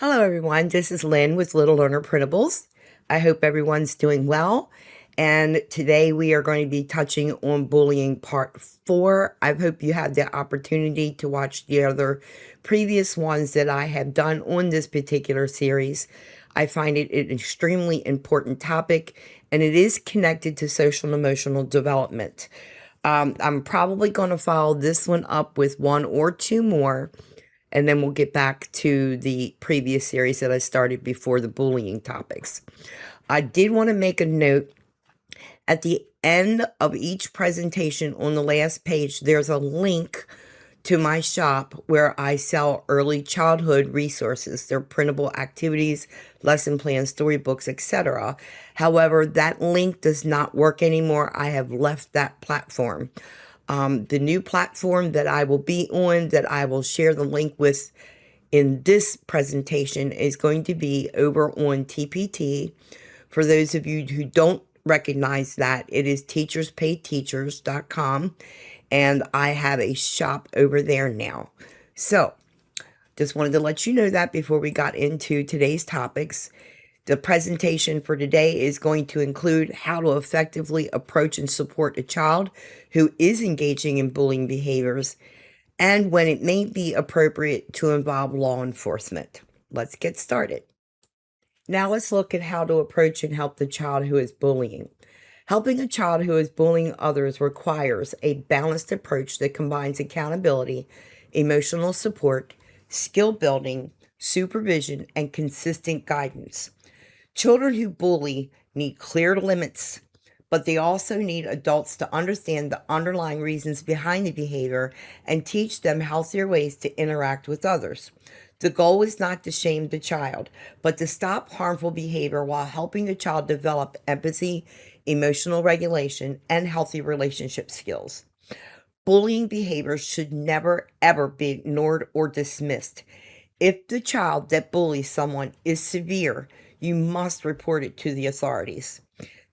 Hello, everyone. This is Lynn with Little Learner Printables. I hope everyone's doing well. And today we are going to be touching on bullying part 4. I hope you had the opportunity to watch the other previous ones that I have done on this particular series. I find it an extremely important topic, and it is connected to social and emotional development. I'm probably going to follow this one up with one or two more, and then we'll get back to the previous series that I started before the bullying topics. I did want to make a note at the end of each presentation on the last page. There's a link to my shop where I sell early childhood resources. They're printable activities, lesson plans, storybooks, etc. However, that link does not work anymore. I have left that platform. The new platform that I will be on, that I will share the link with in this presentation, is going to be over on TPT. For those of you who don't recognize that, it is teacherspayteachers.com, and I have a shop over there now. So, just wanted to let you know that before we got into today's topics. The presentation for today is going to include how to effectively approach and support a child who is engaging in bullying behaviors, and when it may be appropriate to involve law enforcement. Let's get started. Now let's look at how to approach and help the child who is bullying. Helping a child who is bullying others requires a balanced approach that combines accountability, emotional support, skill building, supervision, and consistent guidance. Children who bully need clear limits, but they also need adults to understand the underlying reasons behind the behavior and teach them healthier ways to interact with others. The goal is not to shame the child, but to stop harmful behavior while helping the child develop empathy, emotional regulation, and healthy relationship skills. Bullying behaviors should never, ever be ignored or dismissed. If the child that bullies someone is severe, you must report it to the authorities.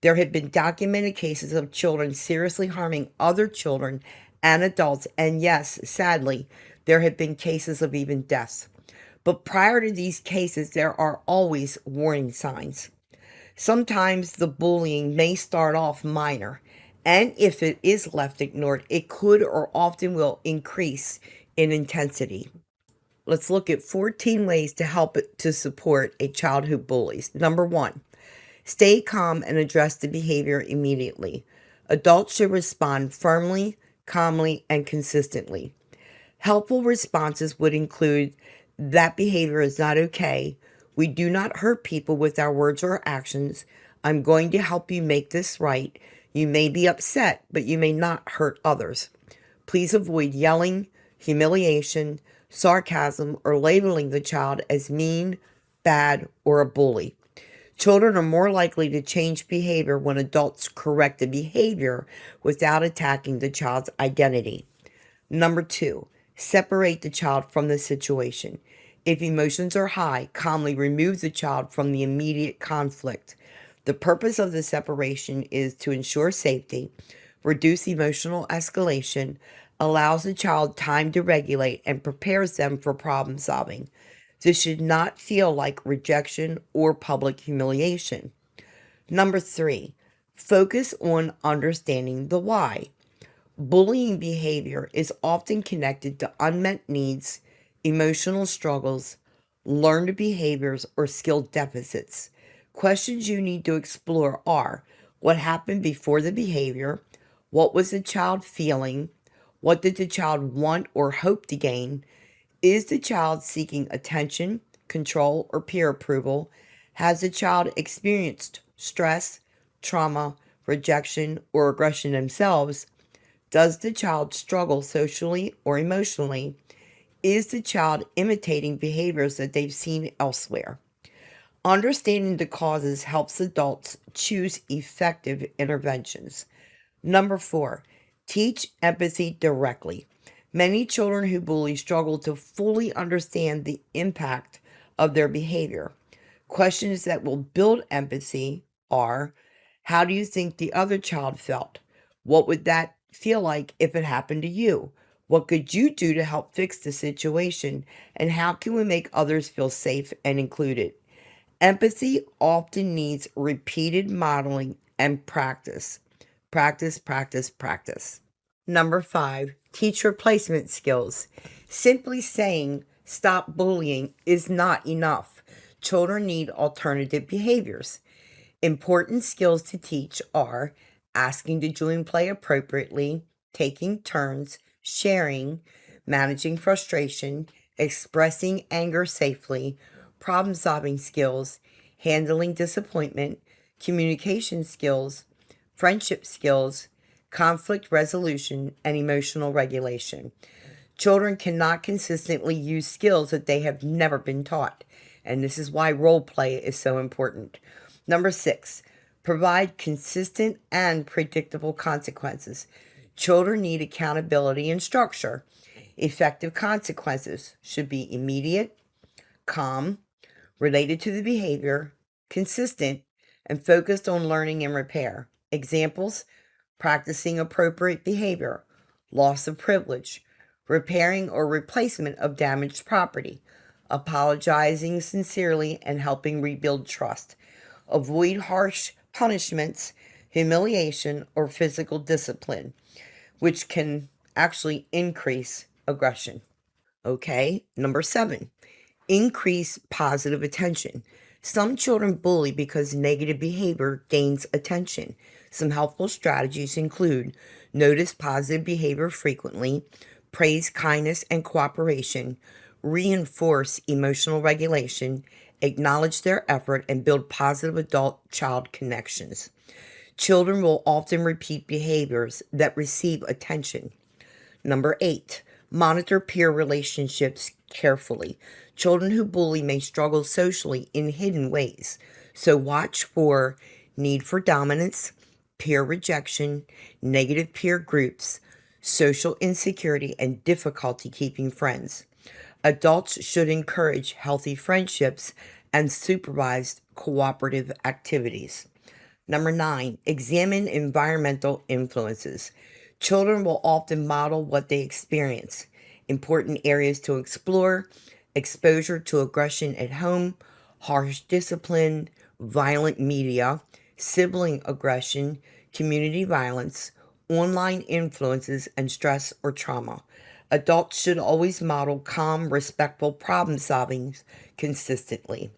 There have been documented cases of children seriously harming other children and adults, and yes, sadly, there have been cases of even death. But prior to these cases, there are always warning signs. Sometimes the bullying may start off minor, and if it is left ignored, it could or often will increase in intensity. Let's look at 14 ways to help to support a child who bullies. Number 1, stay calm and address the behavior immediately. Adults should respond firmly, calmly, and consistently. Helpful responses would include, "That behavior is not okay. We do not hurt people with our words or actions. I'm going to help you make this right. You may be upset, but you may not hurt others. Please avoid yelling, humiliation, sarcasm, or labeling the child as mean, bad, or a bully." Children are more likely to change behavior when adults correct the behavior without attacking the child's identity. Number 2, separate the child from the situation. If emotions are high, calmly remove the child from the immediate conflict. The purpose of the separation is to ensure safety, reduce emotional escalation, allows the child time to regulate, and prepares them for problem solving. This should not feel like rejection or public humiliation. Number 3, focus on understanding the why. Bullying behavior is often connected to unmet needs, emotional struggles, learned behaviors, or skill deficits. Questions you need to explore are: what happened before the behavior? What was the child feeling? What did the child want or hope to gain? Is the child seeking attention, control, or peer approval? Has the child experienced stress, trauma, rejection, or aggression themselves? Does the child struggle socially or emotionally? Is the child imitating behaviors that they've seen elsewhere? Understanding the causes helps adults choose effective interventions. Number 4, teach empathy directly. Many children who bully struggle to fully understand the impact of their behavior. Questions that will build empathy are: how do you think the other child felt? What would that feel like if it happened to you? What could you do to help fix the situation? And how can we make others feel safe and included? Empathy often needs repeated modeling and practice. Practice, practice, practice. Number 5, teach replacement skills. Simply saying stop bullying is not enough. Children need alternative behaviors. Important skills to teach are asking to join play appropriately, taking turns, sharing, managing frustration, expressing anger safely, problem solving skills, handling disappointment, communication skills, friendship skills, conflict resolution, and emotional regulation. Children cannot consistently use skills that they have never been taught, and this is why role play is so important. Number 6, provide consistent and predictable consequences. Children need accountability and structure. Effective consequences should be immediate, calm, related to the behavior, consistent, and focused on learning and repair. Examples: practicing appropriate behavior, loss of privilege, repairing or replacement of damaged property, apologizing sincerely and helping rebuild trust. Avoid harsh punishments, humiliation, or physical discipline, which can actually increase aggression. Okay, number 7, increase positive attention. Some children bully because negative behavior gains attention. Some helpful strategies include notice positive behavior frequently, praise kindness and cooperation, reinforce emotional regulation, acknowledge their effort, and build positive adult child connections. Children will often repeat behaviors that receive attention. Number 8, monitor peer relationships carefully. Children who bully may struggle socially in hidden ways, so watch for need for dominance, peer rejection, negative peer groups, social insecurity, and difficulty keeping friends. Adults should encourage healthy friendships and supervise cooperative activities. Number 9, examine environmental influences. Children will often model what they experience. Important areas to explore: exposure to aggression at home, harsh discipline, violent media, sibling aggression, community violence, online influences, and stress or trauma. Adults should always model calm, respectful problem solving consistently.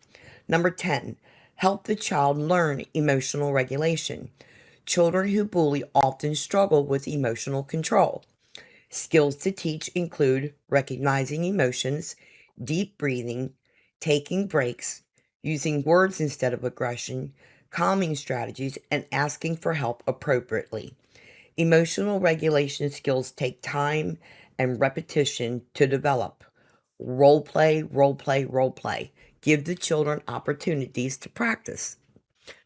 Number 10, help the child learn emotional regulation. Children who bully often struggle with emotional control. Skills to teach include recognizing emotions, deep breathing, taking breaks, using words instead of aggression, calming strategies, and asking for help appropriately. Emotional regulation skills take time and repetition to develop. Role play, role play, role play. Give the children opportunities to practice.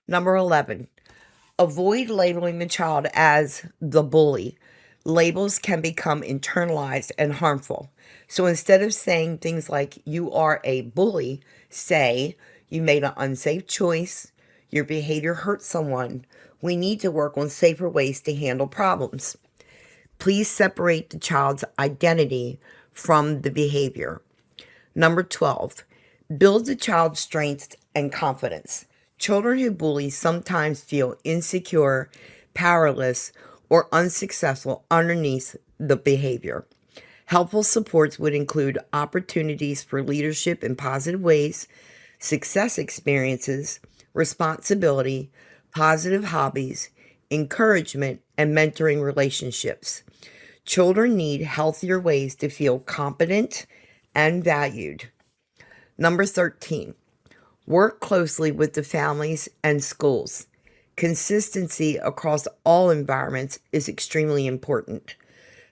Number 11, avoid labeling the child as the bully. Labels can become internalized and harmful. So instead of saying things like, you are a bully, say, you made an unsafe choice, your behavior hurt someone, we need to work on safer ways to handle problems. Please separate the child's identity from the behavior. Number 12, build the child's strengths and confidence. Children who bully sometimes feel insecure, powerless, or unsuccessful underneath the behavior. Helpful supports would include opportunities for leadership in positive ways, success experiences, responsibility, positive hobbies, encouragement, and mentoring relationships. Children need healthier ways to feel competent and valued. Number 13, work closely with the families and schools. Consistency across all environments is extremely important.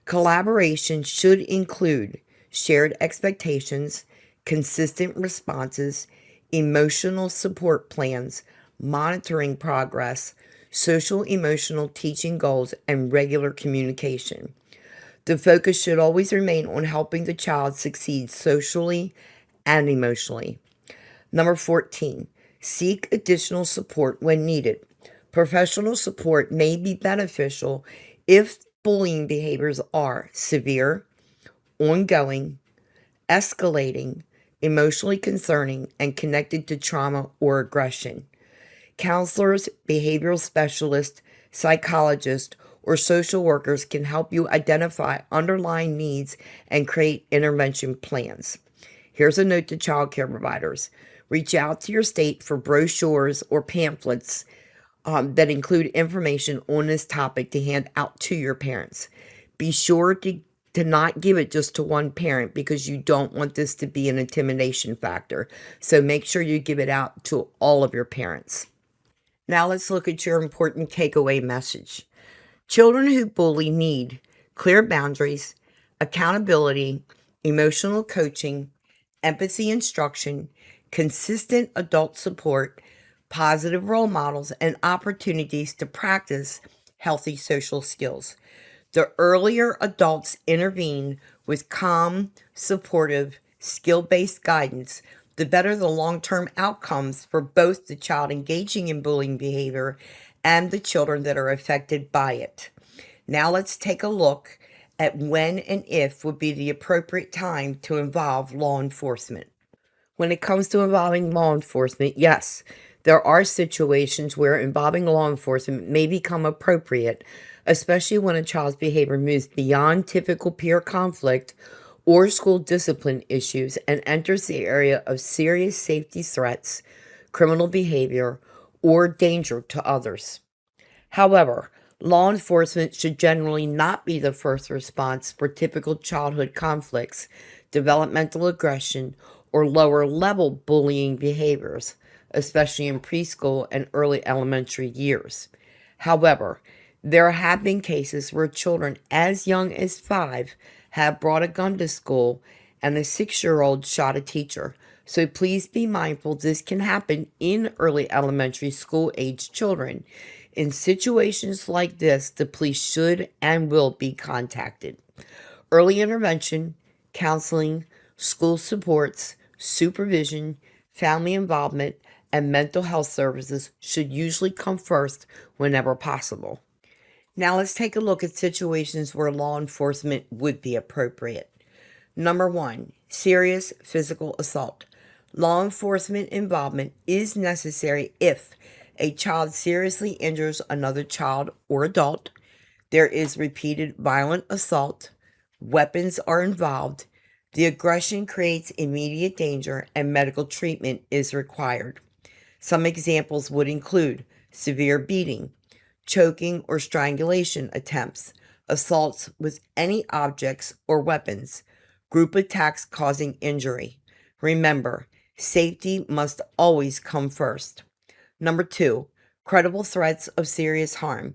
Collaboration should include shared expectations, consistent responses, emotional support plans, monitoring progress, social emotional teaching goals, and regular communication. The focus should always remain on helping the child succeed socially and emotionally. Number 14, seek additional support when needed. Professional support may be beneficial if bullying behaviors are severe, ongoing, escalating, emotionally concerning, and connected to trauma or aggression. Counselors, behavioral specialists, psychologists, or social workers can help you identify underlying needs and create intervention plans. Here's a note to childcare providers. Reach out to your state for brochures or pamphlets that include information on this topic to hand out to your parents. Be sure to not give it just to one parent because you don't want this to be an intimidation factor. So make sure you give it out to all of your parents. Now let's look at your important takeaway message. Children who bully need clear boundaries, accountability, emotional coaching, empathy instruction, consistent adult support, positive role models, and opportunities to practice healthy social skills. The earlier adults intervene with calm, supportive, skill-based guidance, the better the long-term outcomes for both the child engaging in bullying behavior and the children that are affected by it. Now let's take a look at when and if would be the appropriate time to involve law enforcement. When it comes to involving law enforcement, yes, there are situations where involving law enforcement may become appropriate, especially when a child's behavior moves beyond typical peer conflict or school discipline issues and enters the area of serious safety threats, criminal behavior, or danger to others. However, law enforcement should generally not be the first response for typical childhood conflicts, developmental aggression, or lower level bullying behaviors, especially in preschool and early elementary years. However, there have been cases where children as young as 5 have brought a gun to school and a 6-year-old shot a teacher. So please be mindful this can happen in early elementary school age children. In situations like this, the police should and will be contacted. Early intervention, counseling, school supports, supervision, family involvement, and mental health services should usually come first whenever possible. Now let's take a look at situations where law enforcement would be appropriate. Number 1, serious physical assault. Law enforcement involvement is necessary if a child seriously injures another child or adult, there is repeated violent assault, weapons are involved, the aggression creates immediate danger, and medical treatment is required. Some examples would include severe beating, choking or strangulation attempts, assaults with any objects or weapons, group attacks causing injury. Remember, safety must always come first. Number 2, credible threats of serious harm.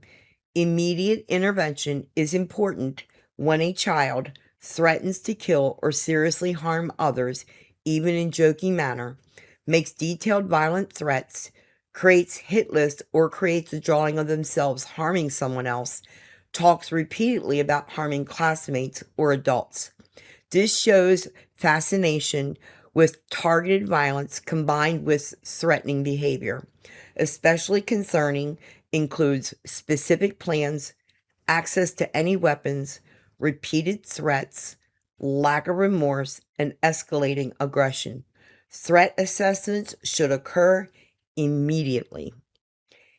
Immediate intervention is important when a child threatens to kill or seriously harm others, even in joking manner, makes detailed violent threats, creates hit lists or creates a drawing of themselves harming someone else, talks repeatedly about harming classmates or adults. This shows fascination with targeted violence combined with threatening behavior. Especially concerning includes specific plans, access to any weapons, repeated threats, lack of remorse, and escalating aggression. Threat assessments should occur immediately.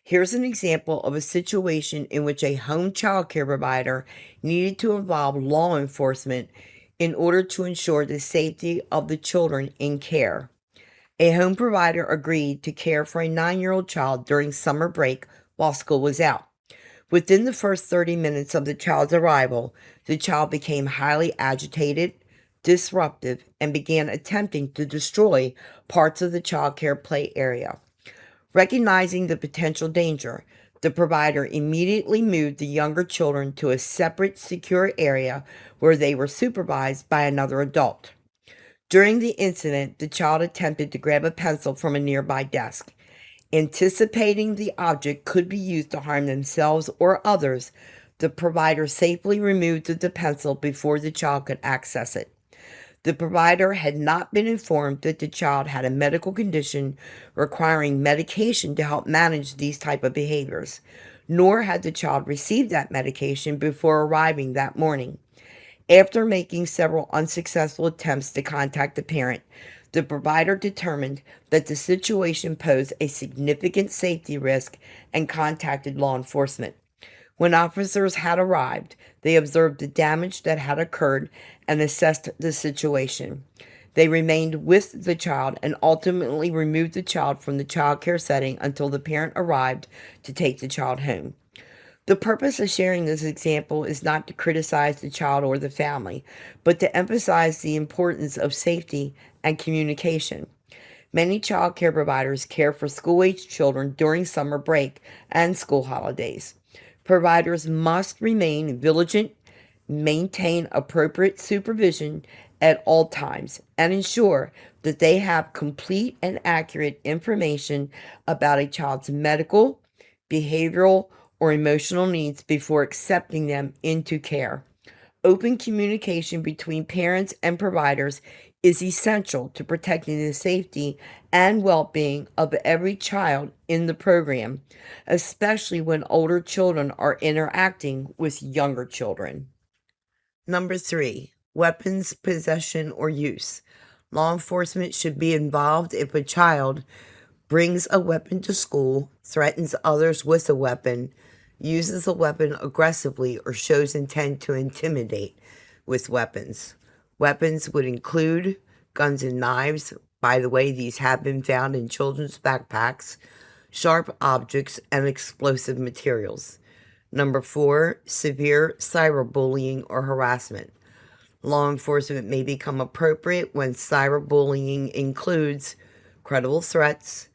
Here's an example of a situation in which a home child care provider needed to involve law enforcement in order to ensure the safety of the children in care. A home provider agreed to care for a 9-year-old child during summer break while school was out. Within the first 30 minutes of the child's arrival, the child became highly agitated, disruptive, and began attempting to destroy parts of the child care play area. Recognizing the potential danger, the provider immediately moved the younger children to a separate, secure area where they were supervised by another adult. During the incident, the child attempted to grab a pencil from a nearby desk. Anticipating the object could be used to harm themselves or others, the provider safely removed the pencil before the child could access it. The provider had not been informed that the child had a medical condition requiring medication to help manage these type of behaviors, nor had the child received that medication before arriving that morning. After making several unsuccessful attempts to contact the parent, the provider determined that the situation posed a significant safety risk and contacted law enforcement. When officers had arrived, they observed the damage that had occurred and assessed the situation. They remained with the child and ultimately removed the child from the child care setting until the parent arrived to take the child home. The purpose of sharing this example is not to criticize the child or the family, but to emphasize the importance of safety and communication. Many child care providers care for school-aged children during summer break and school holidays. Providers must remain vigilant, maintain appropriate supervision at all times, and ensure that they have complete and accurate information about a child's medical, behavioral, or emotional needs before accepting them into care. Open communication between parents and providers is essential to protecting the safety and well-being of every child in the program, especially when older children are interacting with younger children. Number 3, weapons possession or use. Law enforcement should be involved if a child brings a weapon to school, threatens others with a weapon, uses a weapon aggressively, or shows intent to intimidate with weapons. Weapons would include guns and knives. By the way, these have been found in children's backpacks, sharp objects, and explosive materials. Number 4, severe cyberbullying or harassment. Law enforcement may become appropriate when cyberbullying includes credible threats,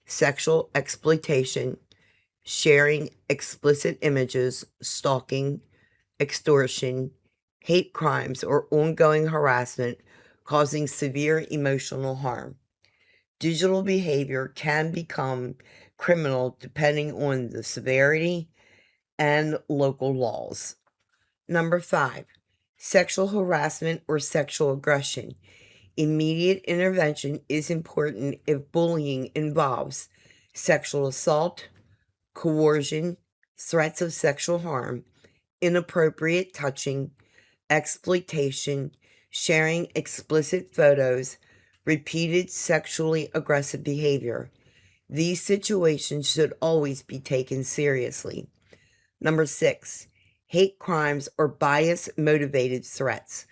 sexual exploitation, sharing explicit images, stalking, extortion, hate crimes, or ongoing harassment causing severe emotional harm. Digital behavior can become criminal depending on the severity and local laws. Number 5, sexual harassment or sexual aggression. Immediate intervention is important if bullying involves sexual assault, coercion, threats of sexual harm, inappropriate touching, exploitation, sharing explicit photos, repeated sexually aggressive behavior. These situations should always be taken seriously. Number 6, hate crimes or bias-motivated threats.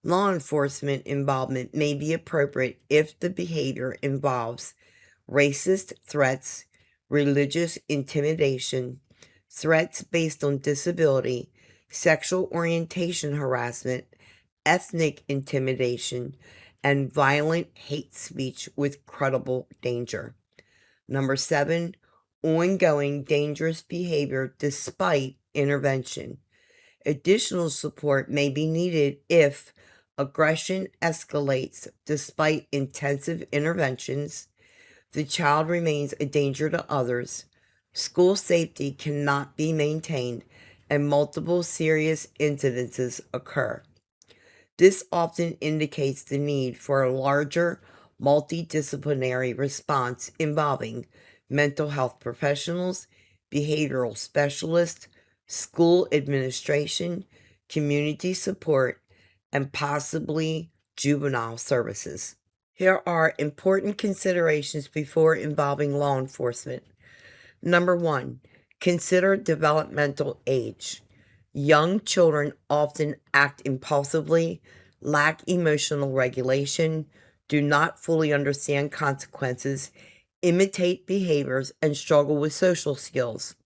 Law enforcement involvement may be appropriate if the behavior involves racist threats, religious intimidation, threats based on disability, sexual orientation harassment, ethnic intimidation, and violent hate speech with credible danger. Number 7, ongoing dangerous behavior despite intervention. Additional support may be needed if aggression escalates despite intensive interventions, the child remains a danger to others, school safety cannot be maintained, and multiple serious incidences occur. This often indicates the need for a larger, multidisciplinary response involving mental health professionals, behavioral specialists, school administration, community support, and possibly juvenile services. Here are important considerations before involving law enforcement. Number 1, consider developmental age. Young children often act impulsively, lack emotional regulation, do not fully understand consequences, imitate behaviors, and struggle with social skills.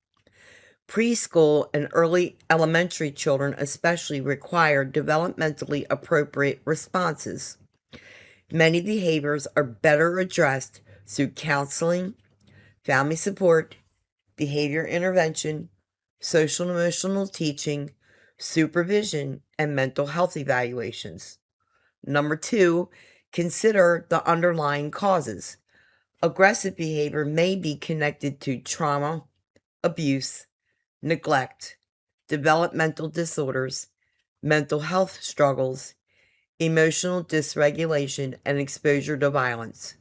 Preschool and early elementary children especially require developmentally appropriate responses. Many behaviors are better addressed through counseling, family support, behavior intervention, social and emotional teaching, supervision, and mental health evaluations. Number 2, consider the underlying causes. Aggressive behavior may be connected to trauma, abuse, neglect, developmental disorders, mental health struggles, emotional dysregulation, and exposure to violence.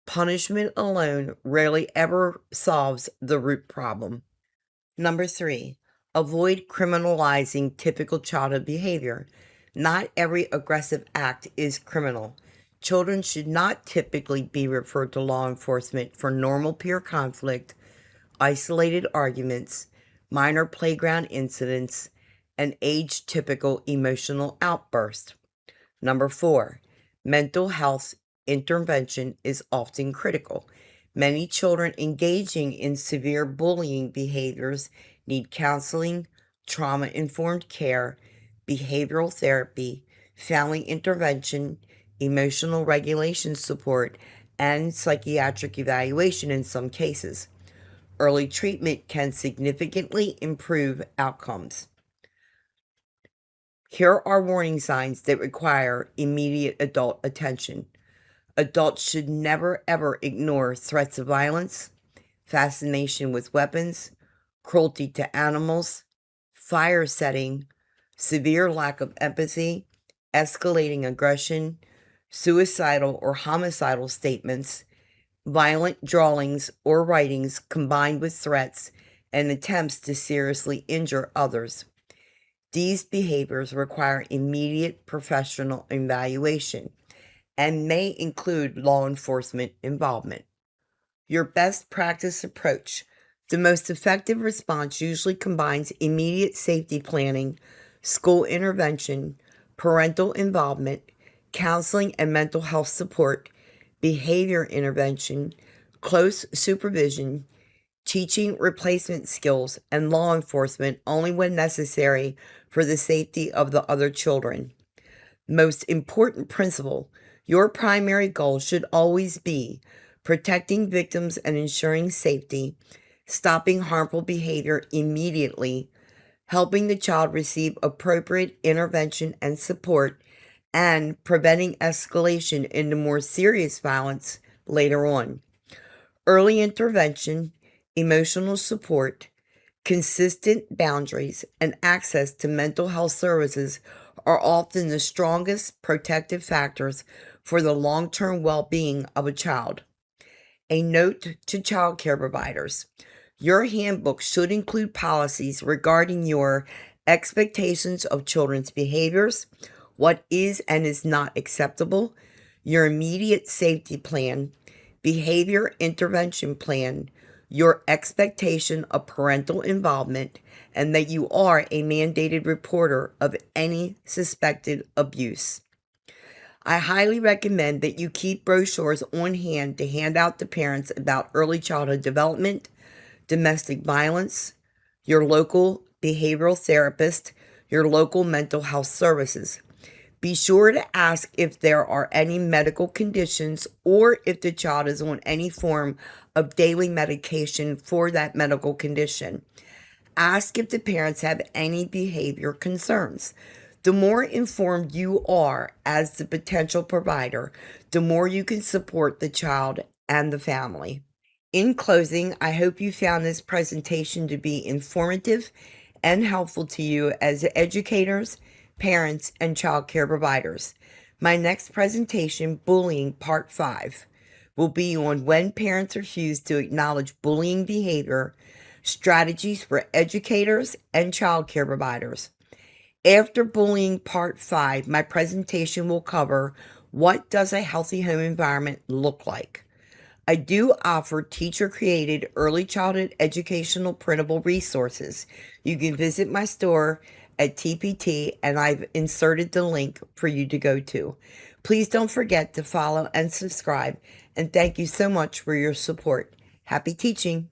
Punishment alone rarely ever solves the root problem. Number 3, avoid criminalizing typical childhood behavior. Not every aggressive act is criminal. Children should not typically be referred to law enforcement for normal peer conflict, isolated arguments, minor playground incidents, and age typical emotional outbursts. Number 4, mental health intervention is often critical. Many children engaging in severe bullying behaviors need counseling, trauma informed care, behavioral therapy, family intervention, emotional regulation support, and psychiatric evaluation in some cases. Early treatment can significantly improve outcomes. Here are warning signs that require immediate adult attention. Adults should never ever ignore threats of violence, fascination with weapons, cruelty to animals, fire setting, severe lack of empathy, escalating aggression, suicidal or homicidal statements, violent drawings or writings combined with threats and attempts to seriously injure others. These behaviors require immediate professional evaluation and may include law enforcement involvement. Your best practice approach. The most effective response usually combines immediate safety planning, school intervention, parental involvement, counseling and mental health support, behavior intervention, close supervision, teaching replacement skills, and law enforcement only when necessary for the safety of the other children. Most important principle, your primary goal should always be protecting victims and ensuring safety, stopping harmful behavior immediately, helping the child receive appropriate intervention and support, and preventing escalation into more serious violence later on. Early intervention, emotional support, consistent boundaries, and access to mental health services are often the strongest protective factors for the long-term well-being of a child. A note to childcare providers. Your handbook should include policies regarding your expectations of children's behaviors, what is and is not acceptable, your immediate safety plan, behavior intervention plan, your expectation of parental involvement, and that you are a mandated reporter of any suspected abuse. I highly recommend that you keep brochures on hand to hand out to parents about early childhood development, domestic violence, your local behavioral therapist, your local mental health services. Be sure to ask if there are any medical conditions or if the child is on any form of daily medication for that medical condition. Ask if the parents have any behavior concerns. The more informed you are as the potential provider, the more you can support the child and the family. In closing, I hope you found this presentation to be informative and helpful to you as educators, parents, and child care providers. My next presentation, Bullying Part 5, will be on when parents refuse to acknowledge bullying behavior, strategies for educators and child care providers. After Bullying Part 5, my presentation will cover what does a healthy home environment look like. I do offer teacher-created early childhood educational printable resources. You can visit my store at TPT, and I've inserted the link for you to go to. Please don't forget to follow and subscribe, and thank you so much for your support. Happy teaching!